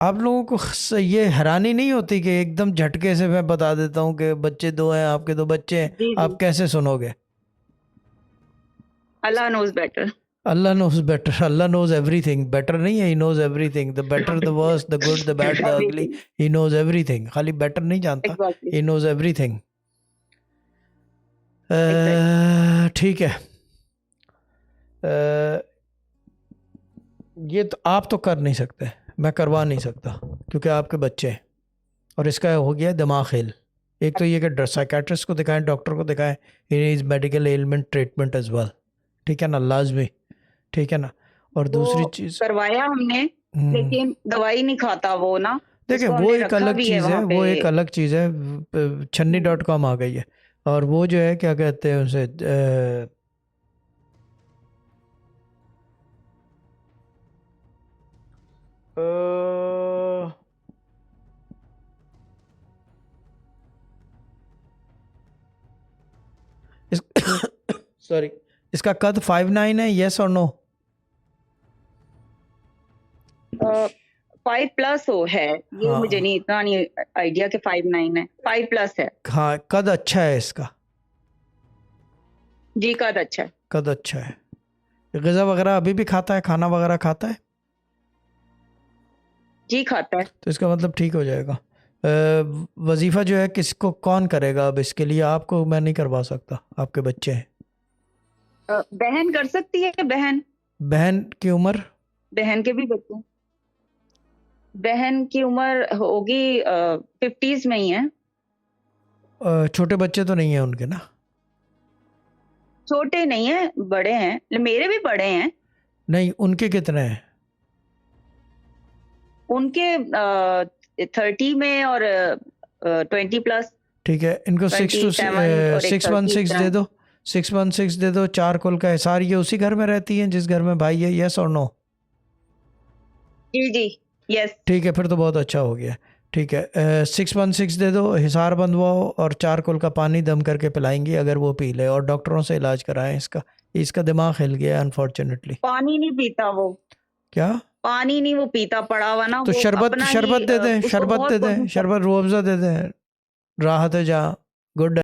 आप लोगों को ये हैरानी नहीं होती कि एकदम झटके से मैं बता देता हूँ कि बच्चे दो हैं, आपके दो बच्चे हैं, जी आप जी, कैसे सुनोगे? Allah knows better. Allah knows better, Allah knows everything, better नहीं है, he knows everything, the better the worst the good the bad the ugly, everything, he knows everything, खाली बेटर नहीं जानता, exactly, he knows everything. Exactly. ठीक है। अ, ये तो आप तो कर नहीं सकते, मैं करवा नहीं सकता क्योंकि आपके बच्चे हैं, और इसका हो गया दिमाग खेल। एक तो ये कि साइकेट्रिस्ट को दिखाएं, डॉक्टर को दिखाएं, is medical element treatment as well, ठीक है ना, लाजमी, ठीक है ना। और दूसरी वो चीज़, करवाया हमने, हम्म, लेकिन दवाई नहीं खाता वो ना। देखिए उसको वो हमने एक रखा अलग भी है चीज़ है, वहां पे। वो एक अलग चीज़ है, छन्नी हम्म, डॉट कॉम आ गई है, और वो जो है क्या कहते हैं उसे, अ, इस सॉरी, इसका कद 5'9" है, यस और नो? 5+ हो है। ये मुझे हाँ नहीं, इतना नहीं आइडिया कि 5'9" है, 5+ है। हाँ, कद अच्छा है इसका, जी, कद अच्छा है। कद अच्छा है। ग़िज़ा वगैरह अभी भी खाता है, खाना वगैरह खाता है, जी, खाता है। तो इसका मतलब ठीक हो जाएगा। वजीफ़ा जो है किसको कौन करेगा अब इसके लिए? आपको मैं नहीं करवा सकता, आपके बच्चे हैं। बहन कर सकती है, बहन। बहन की उम्र? बहन के भी बच्चे हैं। बहन की उम्र होगी 50s में ही है। छोटे बच्चे तो नहीं है उनके ना? छोटे नहीं है, बड़े हैं, मेरे भी बड़े हैं। नहीं, उनके कितने हैं? उनके 30 में और 20+। ठीक है, इनको 27 और एक 616 30 दे का। दो, 616 दे दो, 4 कुल का हिसार। ये उसी घर में रहती हैं जिस घर में भाई है, यस और नो? जी जी, यस। ठीक है, फिर तो बहुत अच्छा हो गया। ठीक है, 616 दे दो, हिसार बंधवाओ, और 4 कुल का पानी दम करके पिलाएंगी अगर वो पी ले, और डॉक्टरों से इलाज कराएं इसका। इसका दिमाग हिल गया अनफॉर्चुनेटली। पानी नहीं पीता वो। क्या? पानी नहीं वो पीता, पड़ा हुआ ना तो वो शरबत, अपना ही। शरबत दे दें, उसको शरबत बहुत दे दें, कोशिश कर। शरबत रूह अफ़ज़ा दे दें, राहत है जहाँ, गुड।